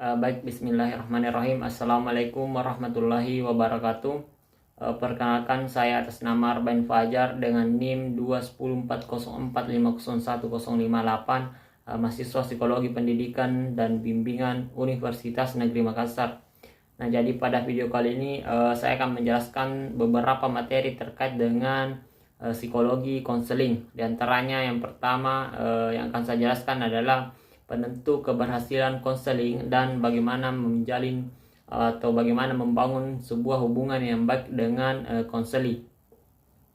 Baik, bismillahirrahmanirrahim. Assalamualaikum warahmatullahi wabarakatuh. Perkenalkan, saya atas nama Arbain Fajar dengan NIM 21040450158, mahasiswa Psikologi Pendidikan dan Bimbingan Universitas Negeri Makassar. Nah, jadi pada video kali ini saya akan menjelaskan beberapa materi terkait dengan psikologi konseling. Di antaranya yang pertama yang akan saya jelaskan adalah penentu keberhasilan konseling dan bagaimana menjalin atau bagaimana membangun sebuah hubungan yang baik dengan konseling.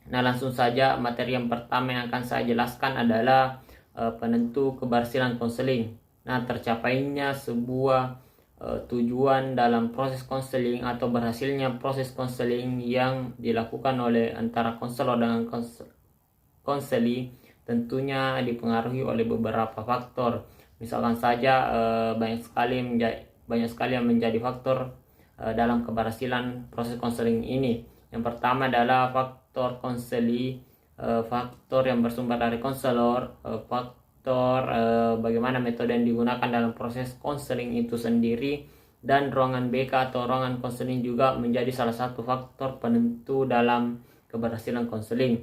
Nah, langsung saja materi yang pertama yang akan saya jelaskan adalah penentu keberhasilan konseling. Nah, tercapainya sebuah tujuan dalam proses konseling atau berhasilnya proses konseling yang dilakukan oleh antara konselor dengan konseli tentunya dipengaruhi oleh beberapa faktor. Misalkan saja banyak sekali yang menjadi faktor dalam keberhasilan proses konseling ini. Yang pertama adalah faktor konseli, faktor yang bersumber dari konselor, faktor bagaimana metode yang digunakan dalam proses konseling itu sendiri, dan ruangan BK atau ruangan konseling juga menjadi salah satu faktor penentu dalam keberhasilan konseling.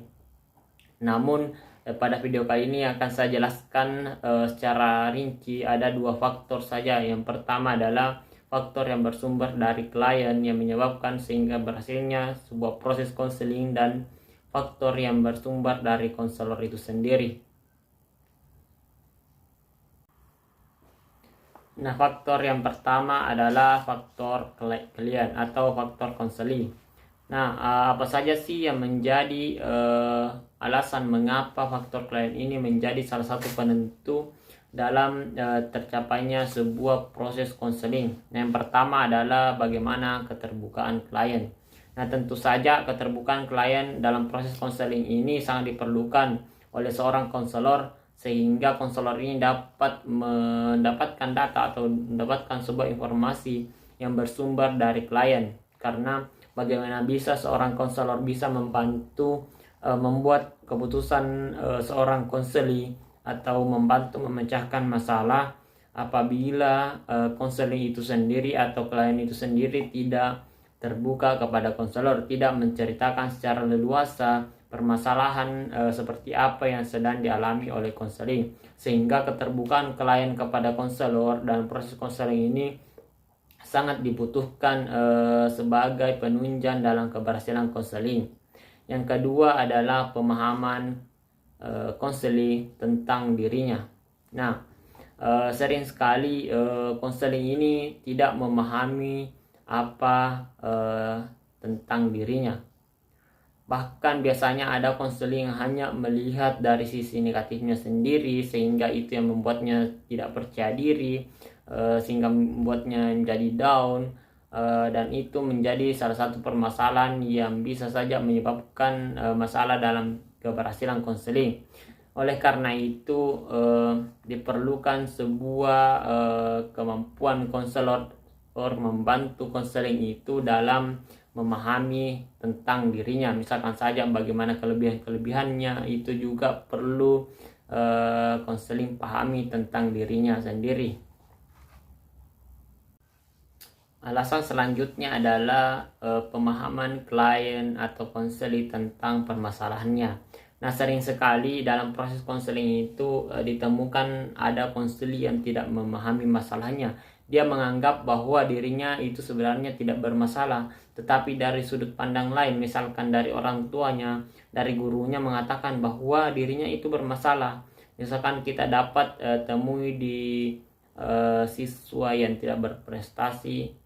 Namun pada video kali ini akan saya jelaskan secara rinci ada dua faktor saja. Yang pertama adalah faktor yang bersumber dari klien yang menyebabkan sehingga berhasilnya sebuah proses konseling, dan faktor yang bersumber dari konselor itu sendiri. Nah, faktor yang pertama adalah faktor klien atau faktor konseling. Nah, apa saja sih yang menjadi alasan mengapa faktor klien ini menjadi salah satu penentu dalam tercapainya sebuah proses konseling? Nah, yang pertama adalah bagaimana keterbukaan klien. Nah, tentu saja keterbukaan klien dalam proses konseling ini sangat diperlukan oleh seorang konselor, sehingga konselor ini dapat mendapatkan data atau mendapatkan sebuah informasi yang bersumber dari klien. Karena bagaimana bisa seorang konselor bisa membantu membuat keputusan seorang konseli atau membantu memecahkan masalah apabila konseling itu sendiri atau klien itu sendiri tidak terbuka kepada konselor, tidak menceritakan secara leluasa permasalahan seperti apa yang sedang dialami oleh konseling. Sehingga keterbukaan klien kepada konselor dalam proses konseling ini sangat dibutuhkan sebagai penunjang dalam keberhasilan konseling. Yang kedua adalah pemahaman konseling tentang dirinya. Nah, sering sekali konseling ini tidak memahami apa tentang dirinya. Bahkan biasanya ada konseling yang hanya melihat dari sisi negatifnya sendiri, sehingga itu yang membuatnya tidak percaya diri, sehingga membuatnya menjadi down, dan itu menjadi salah satu permasalahan yang bisa saja menyebabkan masalah dalam keberhasilan konseling. Oleh karena itu diperlukan sebuah kemampuan konselor membantu konseling itu dalam memahami tentang dirinya. Misalkan saja bagaimana kelebihan-kelebihannya, itu juga perlu konseling pahami tentang dirinya sendiri. Alasan selanjutnya adalah pemahaman klien atau konseli tentang permasalahannya. Nah, sering sekali dalam proses konseling itu ditemukan ada konseli yang tidak memahami masalahnya. Dia menganggap bahwa dirinya itu sebenarnya tidak bermasalah, tetapi dari sudut pandang lain, misalkan dari orang tuanya, dari gurunya mengatakan bahwa dirinya itu bermasalah. Misalkan kita dapat temui di siswa yang tidak berprestasi.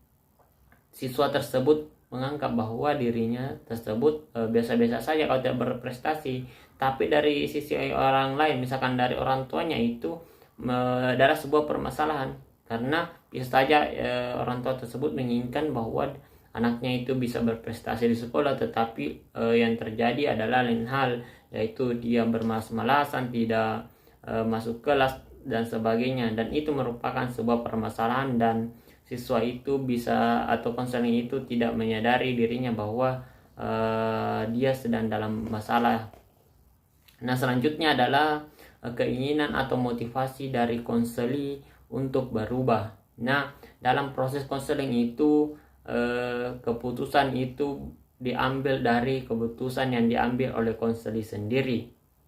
Siswa tersebut menganggap bahwa dirinya tersebut biasa-biasa saja kalau tidak berprestasi. Tapi dari sisi orang lain, misalkan dari orang tuanya, itu adalah sebuah permasalahan. Karena bisa saja orang tua tersebut menginginkan bahwa anaknya itu bisa berprestasi di sekolah, tetapi yang terjadi adalah lain hal, yaitu dia bermalas-malasan, tidak masuk kelas dan sebagainya. Dan itu merupakan sebuah permasalahan, dan siswa itu bisa atau konseling itu tidak menyadari dirinya bahwa dia sedang dalam masalah. Nah, selanjutnya adalah keinginan atau motivasi dari konseli untuk berubah. Nah, dalam proses konseling itu keputusan itu diambil dari keputusan yang diambil oleh konseli sendiri.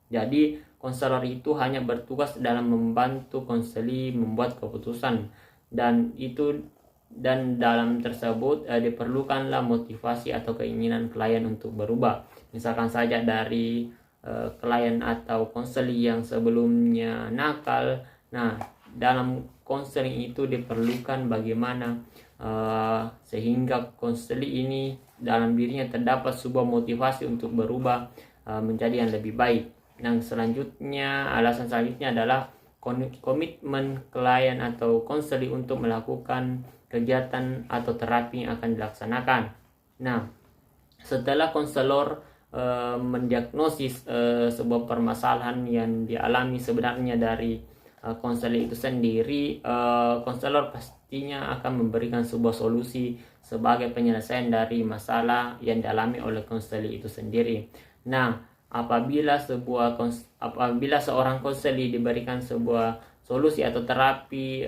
Jadi konselor itu hanya bertugas dalam membantu konseli membuat keputusan, dan dalam tersebut diperlukanlah motivasi atau keinginan klien untuk berubah. Misalkan saja dari klien atau konseli yang sebelumnya nakal. Nah, dalam konseling itu diperlukan bagaimana sehingga konseli ini dalam dirinya terdapat sebuah motivasi untuk berubah menjadi yang lebih baik. Yang selanjutnya, alasan selanjutnya adalah komitmen klien atau konseli untuk melakukan kegiatan atau terapi yang akan dilaksanakan. Nah, setelah konselor mendiagnosis sebuah permasalahan yang dialami sebenarnya dari konseling itu sendiri, konselor pastinya akan memberikan sebuah solusi sebagai penyelesaian dari masalah yang dialami oleh konseling itu sendiri. Nah, apabila seorang konseli diberikan sebuah solusi atau terapi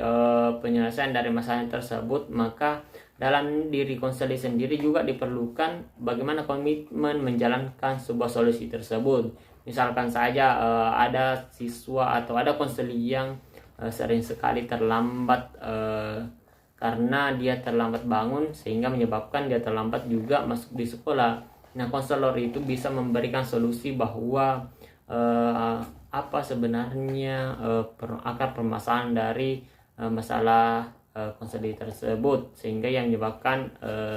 penyelesaian dari masalah tersebut, maka dalam diri konseli sendiri juga diperlukan bagaimana komitmen menjalankan sebuah solusi tersebut. Misalkan saja ada siswa atau ada konseli yang sering sekali terlambat karena dia terlambat bangun sehingga menyebabkan dia terlambat juga masuk di sekolah. Nah, konselor itu bisa memberikan solusi bahwa apa sebenarnya akar permasalahan dari masalah konseli tersebut sehingga yang menyebabkan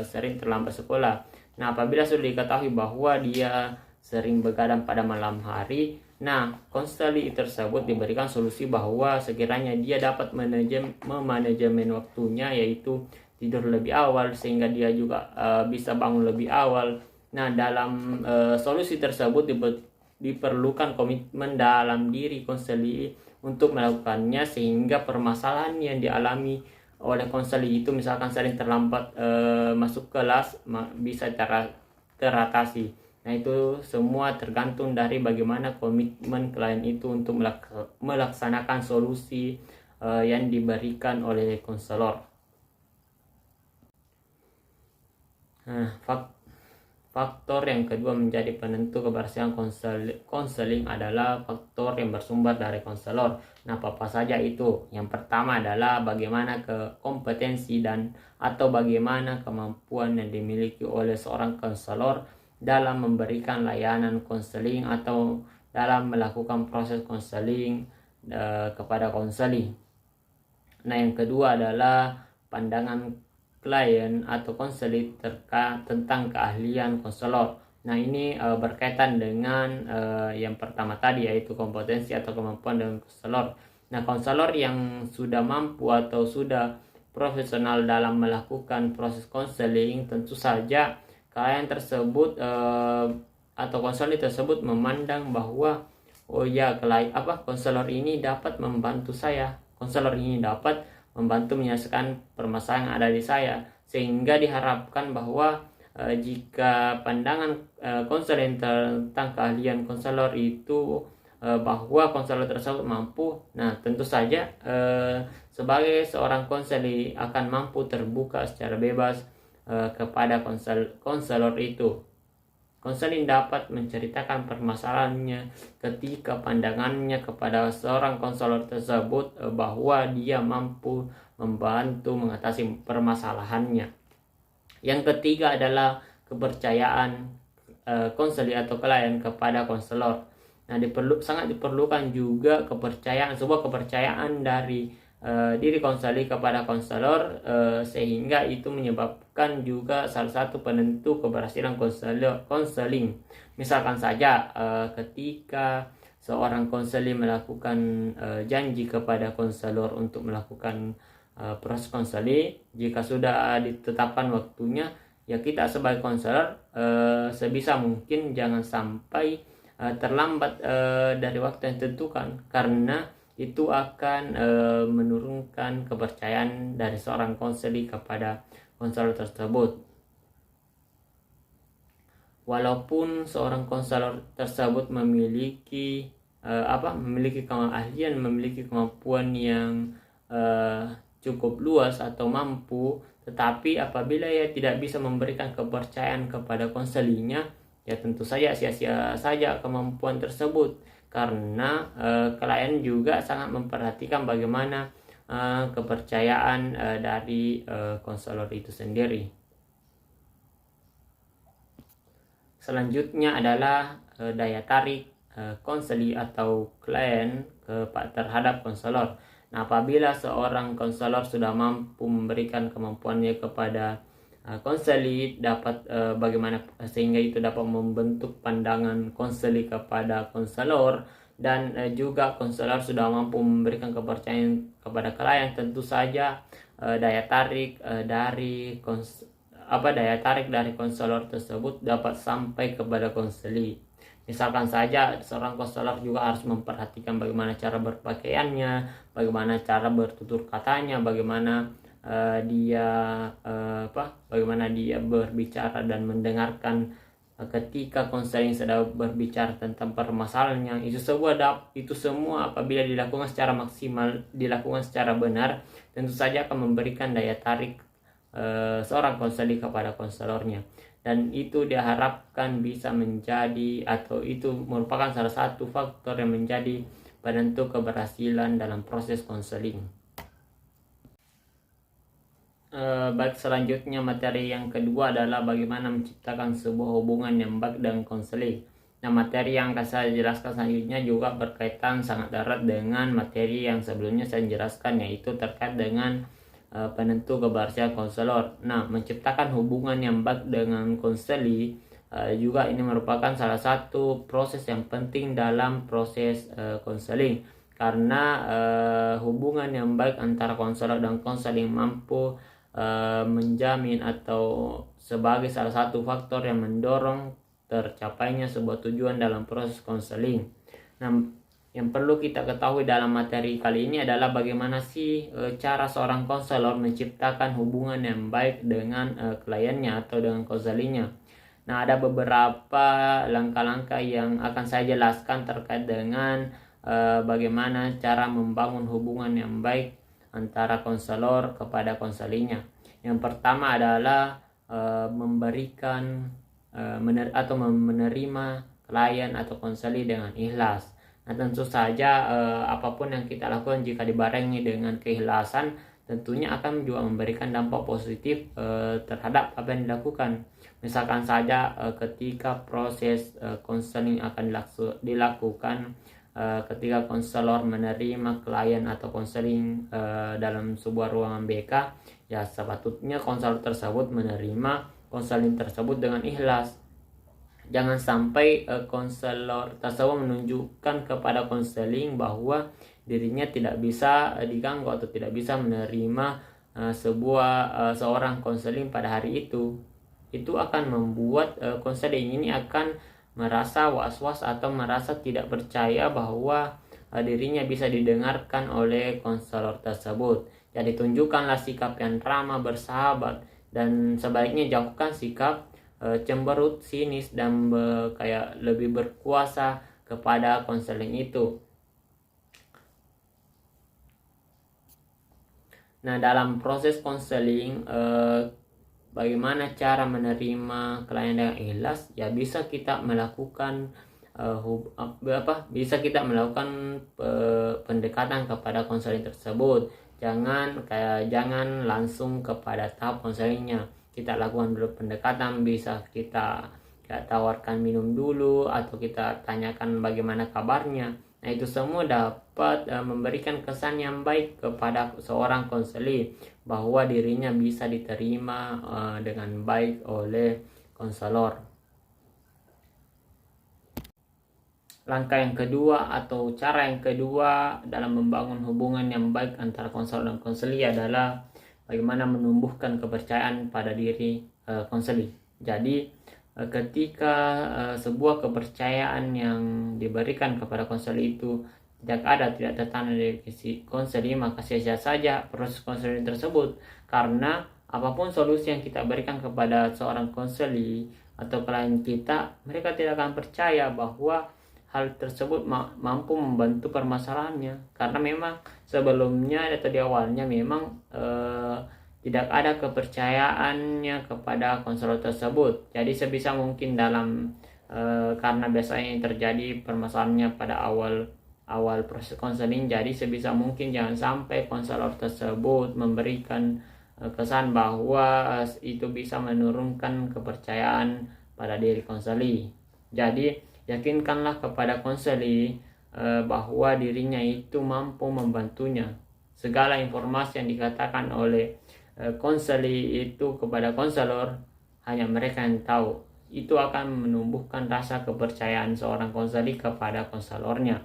sering terlambat sekolah. Nah, apabila sudah diketahui bahwa dia sering begadang pada malam hari, nah konseli tersebut diberikan solusi bahwa sekiranya dia dapat memanajemen waktunya, yaitu tidur lebih awal sehingga dia juga bisa bangun lebih awal. Nah, dalam solusi tersebut diperlukan komitmen dalam diri konseli untuk melakukannya sehingga permasalahan yang dialami oleh konseli itu, misalkan sering terlambat masuk kelas, bisa teratasi. Nah, itu semua tergantung dari bagaimana komitmen klien itu untuk melaksanakan solusi yang diberikan oleh konselor. Nah, faktor yang kedua menjadi penentu keberhasilan konseling adalah faktor yang bersumber dari konselor. Nah, apa saja itu? Yang pertama adalah bagaimana kompetensi atau bagaimana kemampuan yang dimiliki oleh seorang konselor dalam memberikan layanan konseling atau dalam melakukan proses konseling kepada konseli. Nah, yang kedua adalah pandangan klien atau konseli tentang keahlian konselor. Nah, ini berkaitan dengan yang pertama tadi, yaitu kompetensi atau kemampuan dengan konselor. Nah, konselor yang sudah mampu atau sudah profesional dalam melakukan proses konseling, tentu saja klien tersebut atau konselor tersebut memandang bahwa konselor ini dapat membantu saya, konselor ini dapat membantu menyelesaikan permasalahan yang ada di saya, sehingga diharapkan bahwa jika pandangan konselor tentang keahlian konselor itu bahwa konselor tersebut mampu, nah tentu saja sebagai seorang konseli akan mampu terbuka secara bebas kepada konselor itu. Konseling dapat menceritakan permasalahannya ketika pandangannya kepada seorang konselor tersebut bahwa dia mampu membantu mengatasi permasalahannya. Yang ketiga adalah kepercayaan konseli atau klien kepada konselor. Nah, sangat diperlukan juga sebuah kepercayaan dari diri konseli kepada konselor sehingga itu menyebabkan juga salah satu penentu keberhasilan konseling. Misalkan saja ketika seorang konseli melakukan janji kepada konselor untuk melakukan proses konseling, jika sudah ditetapkan waktunya, ya kita sebagai konselor sebisa mungkin jangan sampai terlambat dari waktu yang ditentukan, karena itu akan menurunkan kepercayaan dari seorang konseli kepada konselor tersebut. Walaupun seorang konselor tersebut memiliki keahlian, memiliki kemampuan yang cukup luas atau mampu, tetapi apabila ia tidak bisa memberikan kepercayaan kepada konselinya, ya tentu saja sia-sia saja kemampuan tersebut, karena klien juga sangat memperhatikan bagaimana kepercayaan dari konselor itu sendiri. Selanjutnya adalah daya tarik konseli atau klien terhadap konselor. Nah, apabila seorang konselor sudah mampu memberikan kemampuannya kepada konseli, dapat bagaimana sehingga itu dapat membentuk pandangan konseli kepada konselor, dan juga konselor sudah mampu memberikan kepercayaan kepada klien, tentu saja daya tarik dari konselor tersebut dapat sampai kepada konseli. Misalkan saja seorang konselor juga harus memperhatikan bagaimana cara berpakaiannya, bagaimana cara bertutur katanya, bagaimana bagaimana dia berbicara dan mendengarkan ketika konseling sedang berbicara tentang permasalahannya. Itu semua apabila dilakukan secara maksimal, dilakukan secara benar, tentu saja akan memberikan daya tarik seorang konseling kepada konselornya, dan itu diharapkan bisa menjadi, atau itu merupakan salah satu faktor yang menjadi penentu keberhasilan dalam proses konseling. Baik, selanjutnya materi yang kedua adalah bagaimana menciptakan sebuah hubungan yang baik dengan konseling. Nah, materi yang akan saya jelaskan selanjutnya juga berkaitan sangat erat dengan materi yang sebelumnya saya jelaskan, yaitu terkait dengan penentu keberhasilan konselor. Nah, menciptakan hubungan yang baik dengan konseli juga ini merupakan salah satu proses yang penting dalam proses konseling, karena hubungan yang baik antara konselor dan konseling mampu menjamin atau sebagai salah satu faktor yang mendorong tercapainya sebuah tujuan dalam proses konseling. Nah, yang perlu kita ketahui dalam materi kali ini adalah bagaimana sih cara seorang konselor menciptakan hubungan yang baik dengan kliennya atau dengan konselingnya. Nah, ada beberapa langkah-langkah yang akan saya jelaskan terkait dengan bagaimana cara membangun hubungan yang baik antara konselor kepada konselingnya. Yang pertama adalah memberikan atau menerima klien atau konseli dengan ikhlas. Nah, tentu saja apapun yang kita lakukan jika dibarengi dengan keikhlasan, tentunya akan juga memberikan dampak positif terhadap apa yang dilakukan. Misalkan saja ketika proses konseling akan dilakukan, ketika konselor menerima klien atau konseling dalam sebuah ruangan BK, ya sepatutnya konselor tersebut menerima konseling tersebut dengan ikhlas. Jangan sampai konselor tersebut menunjukkan kepada konseling bahwa dirinya tidak bisa diganggu atau tidak bisa menerima seorang konseling pada hari itu. Itu akan membuat konseling ini akan merasa was-was atau merasa tidak percaya bahwa dirinya bisa didengarkan oleh konselor tersebut. Jadi tunjukkanlah sikap yang ramah, bersahabat, dan sebaiknya jauhkan sikap cemberut, sinis, dan kayak lebih berkuasa kepada konseling itu. Nah, dalam proses konseling, bagaimana cara menerima klien dengan ikhlas? Ya, bisa kita melakukan pendekatan kepada konseling tersebut. Jangan langsung kepada tahap konselingnya. Kita lakukan dulu pendekatan, bisa kita tawarkan minum dulu atau kita tanyakan bagaimana kabarnya. Nah, itu semua dapat memberikan kesan yang baik kepada seorang konseli bahwa dirinya bisa diterima dengan baik oleh konselor. Langkah yang kedua atau cara yang kedua dalam membangun hubungan yang baik antara konselor dan konseli adalah bagaimana menumbuhkan kepercayaan pada diri konseli. Jadi ketika sebuah kepercayaan yang diberikan kepada konseli itu tidak tertanam dari si konseli, maka sia-sia saja proses konseling tersebut, karena apapun solusi yang kita berikan kepada seorang konseli atau klien kita, mereka tidak akan percaya bahwa hal tersebut mampu membantu permasalahannya, karena memang sebelumnya atau di awalnya memang tidak ada kepercayaannya kepada konselor tersebut. Jadi sebisa mungkin karena biasanya yang terjadi permasalahannya pada awal proses konseling, jadi sebisa mungkin jangan sampai konselor tersebut memberikan kesan bahwa itu bisa menurunkan kepercayaan pada diri konseli. Jadi yakinkanlah kepada konseli bahwa dirinya itu mampu membantunya. Segala informasi yang dikatakan oleh konseli itu kepada konselor hanya mereka yang tahu. Itu akan menumbuhkan rasa kepercayaan seorang konseli kepada konselornya.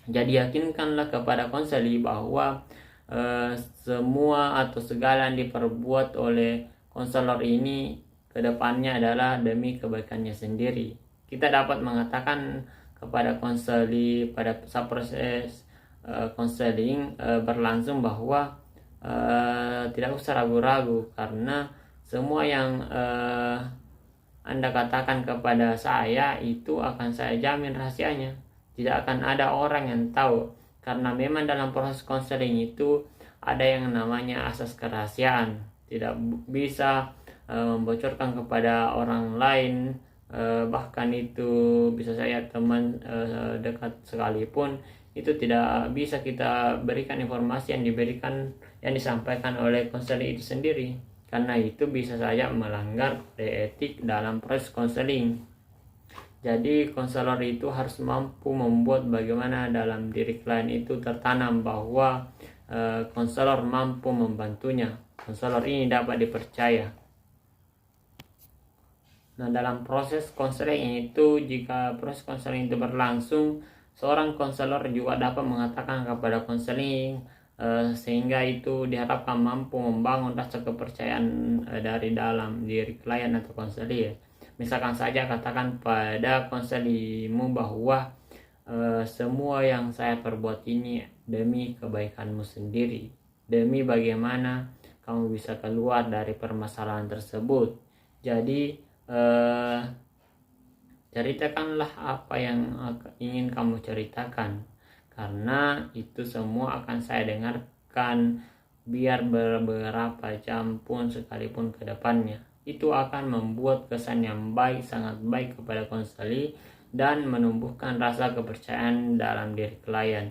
Jadi yakinkanlah kepada konseli bahwa semua atau segala yang diperbuat oleh konselor ini kedepannya adalah demi kebaikannya sendiri. Kita dapat mengatakan kepada konseli pada saat proses konseling berlangsung bahwa tidak usah ragu-ragu, karena semua yang Anda katakan kepada saya itu akan saya jamin rahasianya. Tidak akan ada orang yang tahu, karena memang dalam proses konseling itu ada yang namanya asas kerahasiaan. Tidak bisa membocorkan kepada orang lain, bahkan itu bisa saya teman dekat sekalipun, itu tidak bisa kita berikan informasi yang disampaikan oleh konseling itu sendiri, karena itu bisa saja melanggar kode etik dalam proses konseling. Jadi konselor itu harus mampu membuat bagaimana dalam diri klien itu tertanam bahwa konselor mampu membantunya. Konselor ini dapat dipercaya. Nah, dalam proses konseling itu, jika proses konseling itu berlangsung, seorang konselor juga dapat mengatakan kepada konseling sehingga itu diharapkan mampu membangun rasa kepercayaan dari dalam diri klien atau konseling. Misalkan saja katakan pada konselimu bahwa semua yang saya perbuat ini demi kebaikanmu sendiri, demi bagaimana kamu bisa keluar dari permasalahan tersebut. Jadi ceritakanlah apa yang ingin kamu ceritakan, karena itu semua akan saya dengarkan biar beberapa jam pun sekalipun ke depannya. Itu akan membuat kesan yang baik, sangat baik kepada konseli dan menumbuhkan rasa kepercayaan dalam diri klien.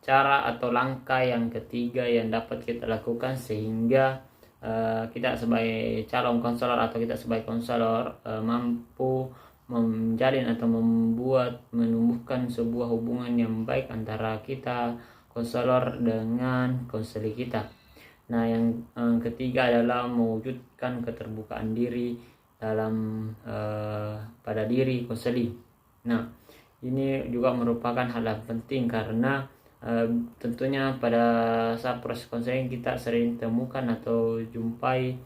Cara atau langkah yang ketiga yang dapat kita lakukan sehingga kita sebagai calon konselor atau kita sebagai konselor mampu menjalin atau menumbuhkan sebuah hubungan yang baik antara kita konselor dengan konseli kita. Nah, yang ketiga adalah mewujudkan keterbukaan diri dalam pada diri konseli. Nah, ini juga merupakan hal yang penting karena tentunya pada saat proses konseling kita sering temukan atau jumpai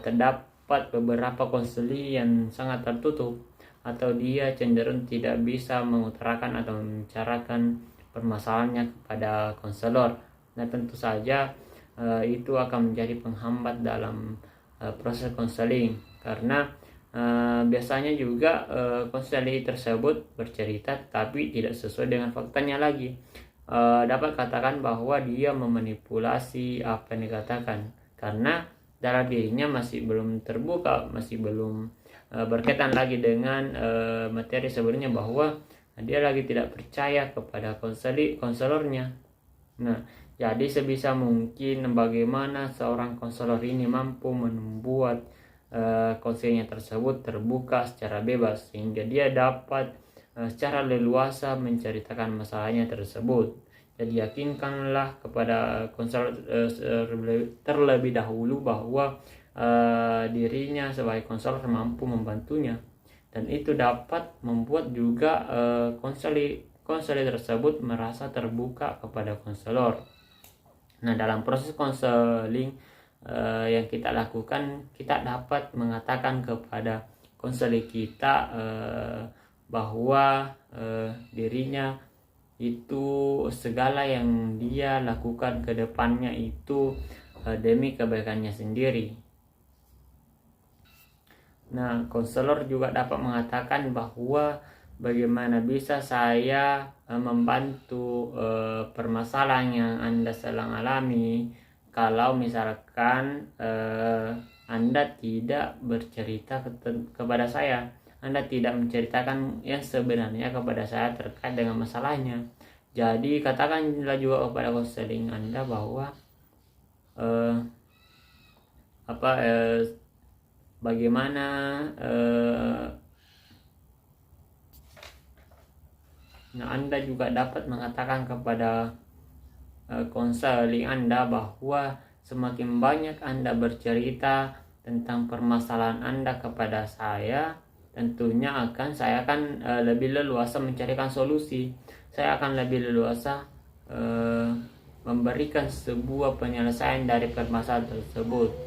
terdapat beberapa konseli yang sangat tertutup atau dia cenderung tidak bisa mengutarakan atau membicarakan permasalahannya kepada konselor. Nah, tentu saja itu akan menjadi penghambat dalam proses konseling, karena biasanya juga konseling tersebut bercerita tapi tidak sesuai dengan faktanya lagi. Dapat katakan bahwa dia memanipulasi apa yang dikatakan, karena dalam dirinya masih belum terbuka, masih belum berkaitan lagi dengan materi sebelumnya, bahwa dia lagi tidak percaya kepada konselornya. Nah, jadi sebisa mungkin bagaimana seorang konselor ini mampu membuat konselnya tersebut terbuka secara bebas, sehingga dia dapat secara leluasa menceritakan masalahnya tersebut. Jadi yakinkanlah kepada konselor terlebih dahulu bahwa dirinya sebagai konselor mampu membantunya, dan itu dapat membuat juga konselor tersebut merasa terbuka kepada konselor. Nah, dalam proses konseling yang kita lakukan, kita dapat mengatakan kepada konselor kita bahwa dirinya itu segala yang dia lakukan ke depannya itu demi kebaikannya sendiri. Nah, konselor juga dapat mengatakan bahwa bagaimana bisa saya membantu permasalahan yang Anda sedang alami kalau misalkan Anda tidak bercerita kepada saya. Anda tidak menceritakan yang sebenarnya kepada saya terkait dengan masalahnya. Jadi katakanlah juga kepada konseling Anda bahwa bagaimana nah, Anda juga dapat mengatakan kepada konseling Anda bahwa semakin banyak Anda bercerita tentang permasalahan Anda kepada saya, tentunya saya akan lebih leluasa mencarikan solusi. Saya akan lebih leluasa memberikan sebuah penyelesaian dari permasalahan tersebut.